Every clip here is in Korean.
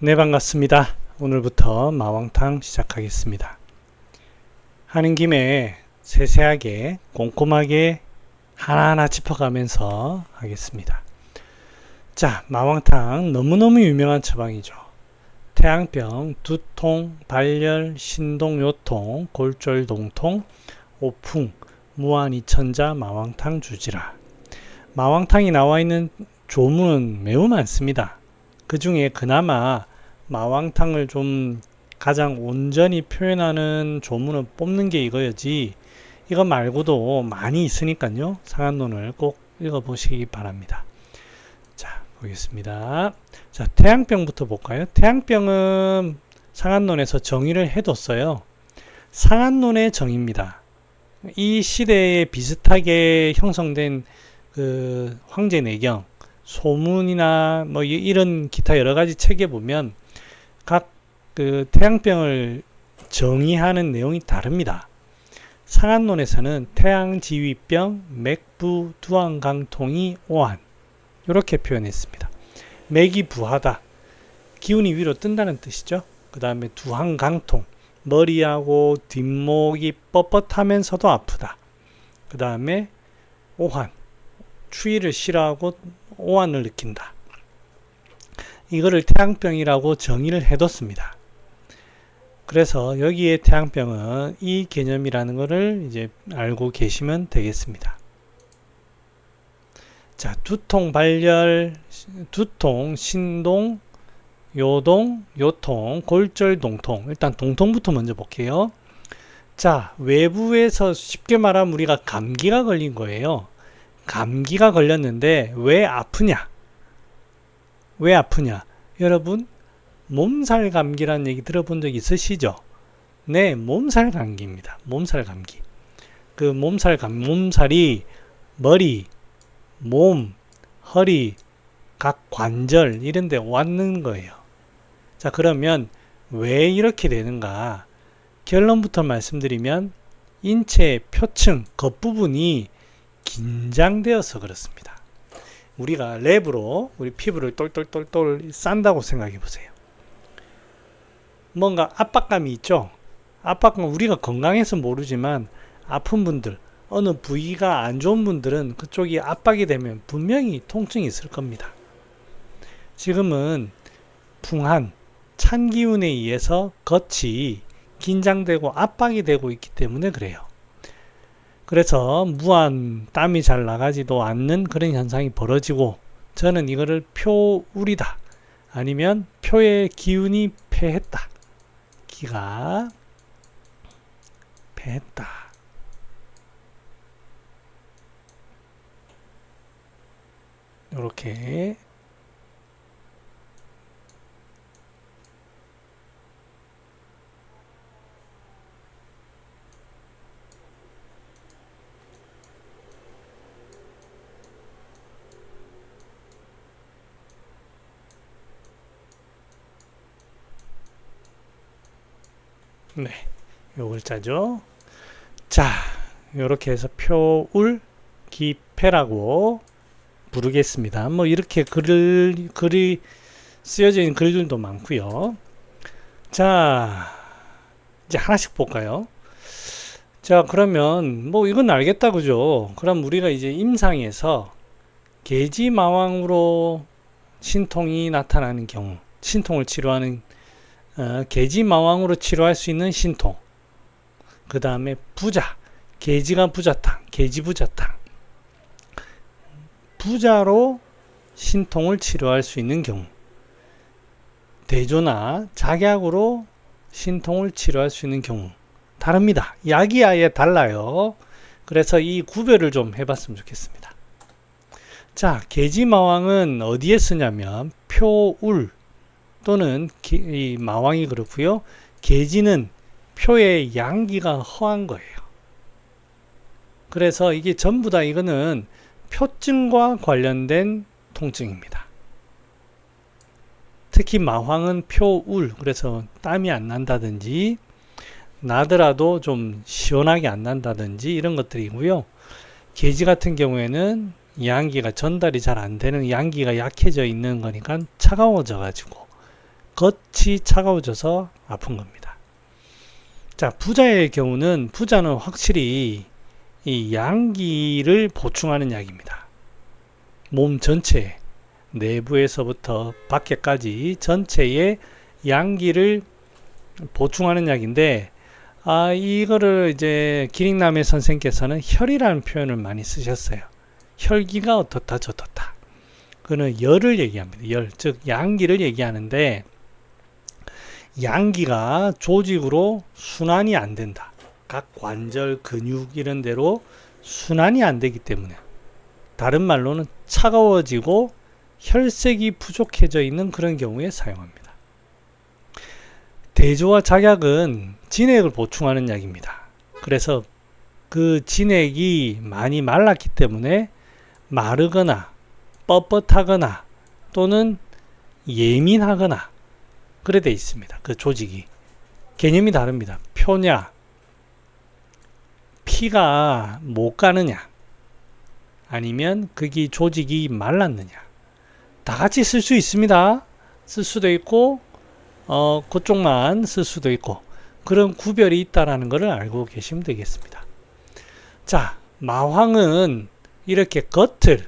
네, 반갑습니다. 오늘부터 마왕탕 시작하겠습니다. 하는 김에 세세하게 꼼꼼하게 하나하나 짚어가면서 하겠습니다. 자, 마왕탕 너무너무 유명한 처방이죠. 태양병, 두통, 발열, 신동, 요통, 골절, 동통, 오풍, 무한이천자, 마왕탕 주지라. 마왕탕이 나와 있는 조문은 매우 많습니다. 그 중에 그나마 마왕탕을 좀 가장 온전히 표현하는 조문을 뽑는 게 이거였지, 이거 말고도 많이 있으니까요. 상한론을 꼭 읽어보시기 바랍니다. 자, 보겠습니다. 자, 태양병부터 볼까요? 태양병은 상한론에서 정의를 해뒀어요. 상한론의 정의입니다. 이 시대에 비슷하게 형성된 그 황제내경, 소문이나 뭐 이런 기타 여러 가지 책에 보면 각 그 태양병을 정의하는 내용이 다릅니다. 상한론에서는 태양지위병, 맥부, 두항강통이 오한, 이렇게 표현했습니다. 맥이 부하다, 기운이 위로 뜬다는 뜻이죠. 그 다음에 두항강통, 머리하고 뒷목이 뻣뻣하면서도 아프다. 그 다음에 오한, 추위를 싫어하고 오한을 느낀다. 이거를 태양병이라고 정의를 해뒀습니다. 그래서 여기에 태양병은 이 개념이라는 것을 이제 알고 계시면 되겠습니다. 자, 두통, 발열, 두통, 신동, 요동, 요통, 골절, 동통. 일단 동통부터 먼저 볼게요. 자, 외부에서 쉽게 말하면 우리가 감기가 걸린 거예요. 감기가 걸렸는데 왜 아프냐? 왜 아프냐? 여러분, 몸살 감기라는 얘기 들어본 적 있으시죠? 네, 몸살 감기입니다. 몸살 감기. 그 몸살이 머리, 몸, 허리, 각 관절 이런 데 왔는 거예요. 자, 그러면 왜 이렇게 되는가? 결론부터 말씀드리면 인체의 표층, 겉부분이 긴장되어서 그렇습니다. 우리가 랩으로 우리 피부를 똘똘똘똘 싼다고 생각해 보세요. 뭔가 압박감이 있죠. 압박감, 우리가 건강해서 모르지만 아픈 분들, 어느 부위가 안 좋은 분들은 그쪽이 압박이 되면 분명히 통증이 있을 겁니다. 지금은 풍한, 찬 기운에 의해서 겉이 긴장되고 압박이 되고 있기 때문에 그래요. 그래서 무한 땀이 잘 나가지도 않는 그런 현상이 벌어지고, 저는 이거를 표울이다, 아니면 표의 기운이 패했다, 기가 패했다, 이렇게 네, 요 글자죠. 자, 이렇게 해서 표울 기패라고 부르겠습니다. 뭐 이렇게 글이 쓰여져 있는 글들도 많고요. 자, 이제 하나씩 볼까요? 자, 그러면 뭐 이건 알겠다, 그죠? 그럼 우리가 이제 임상에서 계지마왕으로 신통이 나타나는 경우, 신통을 치료하는 계지마왕으로 치료할 수 있는 신통, 그 다음에 부자, 계지가 부자탕, 계지부자탕, 부자로 신통을 치료할 수 있는 경우, 대조나 작약으로 신통을 치료할 수 있는 경우 다릅니다. 약이 아예 달라요. 그래서 이 구별을 좀 해봤으면 좋겠습니다. 자, 계지마왕은 어디에 쓰냐면 표울 또는 이 마왕이 그렇고요. 계지는 표의 양기가 허한 거예요. 그래서 이게 전부 다 이거는 표증과 관련된 통증입니다. 특히 마황은 표울, 그래서 땀이 안 난다든지 나더라도 좀 시원하게 안 난다든지 이런 것들이고요. 계지 같은 경우에는 양기가 전달이 잘 안 되는, 양기가 약해져 있는 거니까 차가워져 가지고 겉이 차가워져서 아픈 겁니다. 자, 부자의 경우는 부자는 확실히 이 양기를 보충하는 약입니다. 몸 전체에 내부에서부터 밖에까지 전체에 양기를 보충하는 약인데 이거를 이제 기릭남의 선생께서는 혈이라는 표현을 많이 쓰셨어요. 혈기가 어떻다 저떻다. 그는 열을 얘기합니다. 열, 즉 양기를 얘기하는데 양기가 조직으로 순환이 안 된다. 각 관절, 근육 이런 데로 순환이 안 되기 때문에 다른 말로는 차가워지고 혈색이 부족해져 있는 그런 경우에 사용합니다. 대조와 작약은 진액을 보충하는 약입니다. 그래서 그 진액이 많이 말랐기 때문에 마르거나 뻣뻣하거나 또는 예민하거나 그래 돼 있습니다. 그 조직이. 개념이 다릅니다. 표냐, 피가 못 가느냐, 아니면 거기 조직이 말랐느냐. 다 같이 쓸 수 있습니다. 쓸 수도 있고 그쪽만 쓸 수도 있고 그런 구별이 있다라는 것을 알고 계시면 되겠습니다. 자, 마황은 이렇게 겉에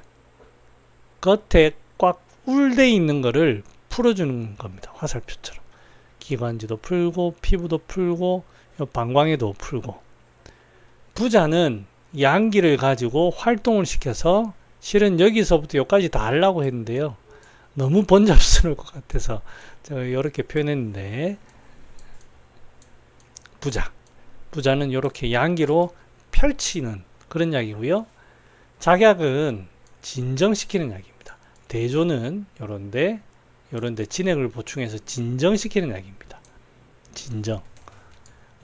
꽉 울대 있는 것을 풀어주는 겁니다. 화살표처럼. 기관지도 풀고 피부도 풀고 방광에도 풀고. 부자는 양기를 가지고 활동을 시켜서 실은 여기서부터 여기까지 다 하려고 했는데요. 너무 번잡스러울 것 같아서 제가 이렇게 표현했는데 부자는 이렇게 양기로 펼치는 그런 약이고요. 작약은 진정시키는 약입니다. 대조는 요런데 진액을 보충해서 진정시키는 약입니다. 진정.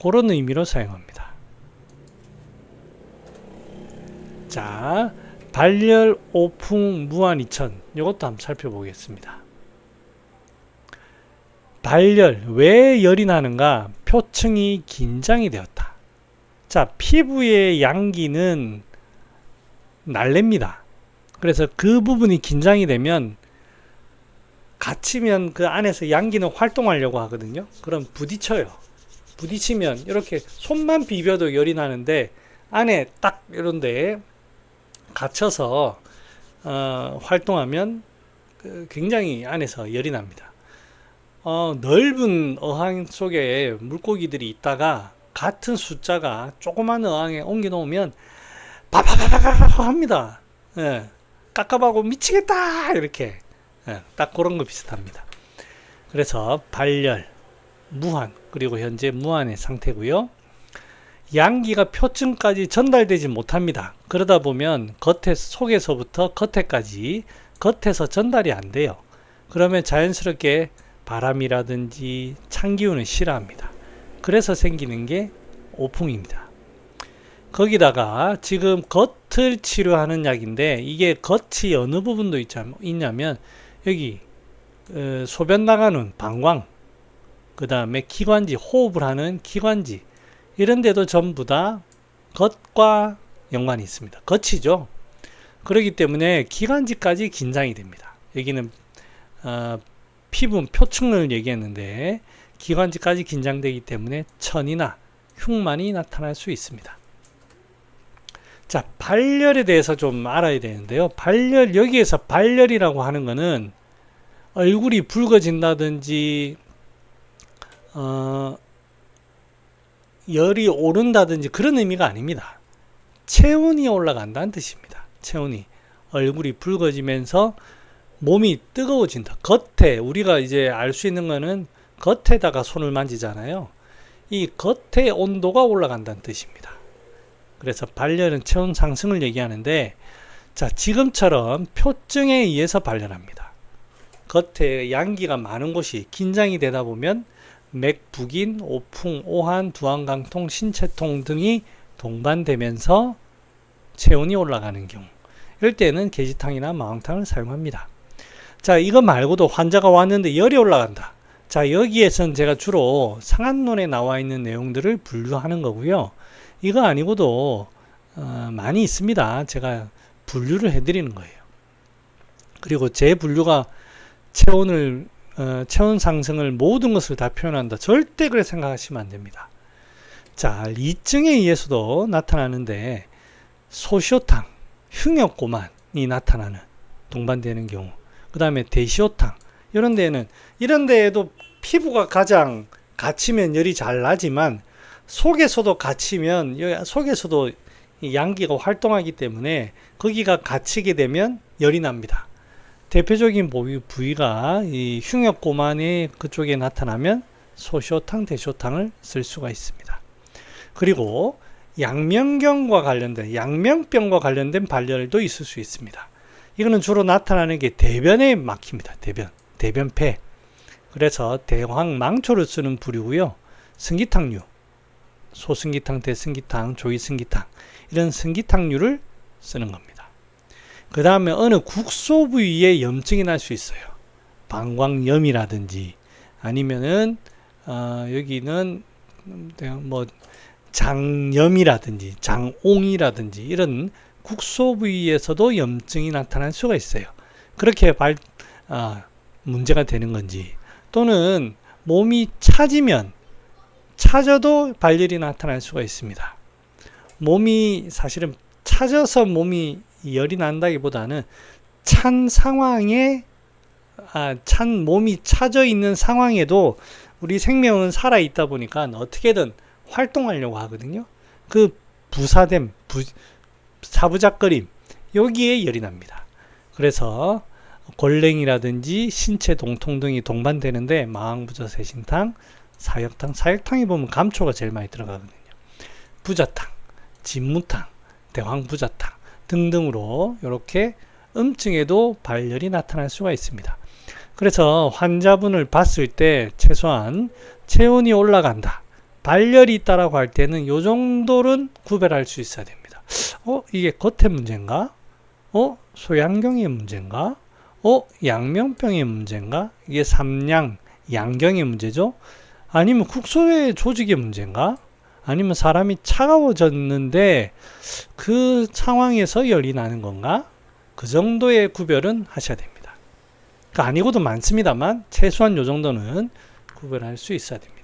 그런 의미로 사용합니다. 자, 발열, 오풍, 무한, 이천 이것도 한번 살펴보겠습니다. 발열, 왜 열이 나는가? 표층이 긴장이 되었다. 자, 피부의 양기는 날렵니다. 그래서 그 부분이 긴장이 되면 갇히면 그 안에서 양기는 활동하려고 하거든요. 그럼 부딪혀요. 부딪히면 이렇게 손만 비벼도 열이 나는데 안에 딱 이런데 갇혀서 활동하면 굉장히 안에서 열이 납니다. 넓은 어항 속에 물고기들이 있다가 같은 숫자가 조그만 어항에 옮겨 놓으면 바바바바바 합니다. 예, 깝깝하고 미치겠다 이렇게. 예, 딱 그런 거 비슷합니다. 그래서 발열, 무한, 그리고 현재 무한의 상태고요. 양기가 표층까지 전달되지 못합니다. 그러다 보면 속에서부터 겉에서 전달이 안 돼요. 그러면 자연스럽게 바람이라든지 찬기운을 싫어합니다. 그래서 생기는 게 오풍입니다. 거기다가 지금 겉을 치료하는 약인데 이게 겉이 어느 부분도 있냐면 여기 소변 나가는 방광, 그 다음에 기관지, 호흡을 하는 기관지 이런 데도 전부 다 겉과 연관이 있습니다. 겉이죠. 그렇기 때문에 기관지까지 긴장이 됩니다. 여기는 피부 표층을 얘기했는데 기관지까지 긴장되기 때문에 천이나 흉만이 나타날 수 있습니다. 자, 발열에 대해서 좀 알아야 되는데요. 여기에서 발열이라고 하는 거는 얼굴이 붉어진다든지 열이 오른다든지 그런 의미가 아닙니다. 체온이 올라간다는 뜻입니다. 체온이. 얼굴이 붉어지면서 몸이 뜨거워진다. 겉에 우리가 이제 알 수 있는 거는 겉에다가 손을 만지잖아요. 이 겉의 온도가 올라간다는 뜻입니다. 그래서 발열은 체온 상승을 얘기하는데 자, 지금처럼 표증에 의해서 발열합니다. 겉에 양기가 많은 곳이 긴장이 되다 보면 맥북인, 오풍, 오한, 두한강통, 신체통 등이 동반되면서 체온이 올라가는 경우 이럴 때는 계지탕이나 마왕탕을 사용합니다. 자, 이거 말고도 환자가 왔는데 열이 올라간다. 자, 여기에선 제가 주로 상한론에 나와 있는 내용들을 분류하는 거고요. 이거 아니고도 많이 있습니다. 제가 분류를 해드리는 거예요. 그리고 제 분류가 체온을 체온 상승을 모든 것을 다 표현한다. 절대 그렇게 생각하시면 안 됩니다. 자, 리증에 의해서도 나타나는데 소시오탕, 흉역고만이 나타나는 동반되는 경우, 그 다음에 대시오탕 이런 데에도 피부가 가장 갇히면 열이 잘 나지만 속에서도 갇히면 속에서도 양기가 활동하기 때문에 거기가 갇히게 되면 열이 납니다. 대표적인 부위가 이 흉역고만의 그쪽에 나타나면 소시오탕, 대시오탕을 쓸 수가 있습니다. 그리고 양명병과 양명병과 관련된 발열도 있을 수 있습니다. 이거는 주로 나타나는 게 대변에 막힙니다. 대변폐. 그래서 대황망초를 쓰는 부류고요. 승기탕류, 소승기탕, 대승기탕, 조이승기탕 이런 승기탕류를 쓰는 겁니다. 그 다음에 어느 국소 부위에 염증이 날 수 있어요. 방광염이라든지 아니면은 여기는 뭐 장염이라든지 장옹이라든지 이런 국소 부위에서도 염증이 나타날 수가 있어요. 그렇게 문제가 되는 건지, 또는 몸이 차져도 발열이 나타날 수가 있습니다. 몸이 사실은 차져서 몸이 열이 난다기보다는 몸이 차져 있는 상황에도 우리 생명은 살아 있다 보니까 어떻게든 활동하려고 하거든요. 그 사부작거림, 여기에 열이 납니다. 그래서 골랭이라든지 신체 동통 등이 동반되는데 마왕부저 세신탕, 사역탕에 보면 감초가 제일 많이 들어가거든요. 부자탕, 진무탕, 대황부자탕 등등으로 이렇게 음증에도 발열이 나타날 수가 있습니다. 그래서 환자분을 봤을 때 최소한 체온이 올라간다, 발열이 있다라고 할 때는 이 정도는 구별할 수 있어야 됩니다. 이게 겉의 문제인가? 소양경의 문제인가? 양명병의 문제인가? 이게 양경의 문제죠? 아니면 국소의 조직의 문제인가? 아니면 사람이 차가워졌는데 그 상황에서 열이 나는 건가? 그 정도의 구별은 하셔야 됩니다. 아니고도 많습니다만 최소한 이 정도는 구별할 수 있어야 됩니다.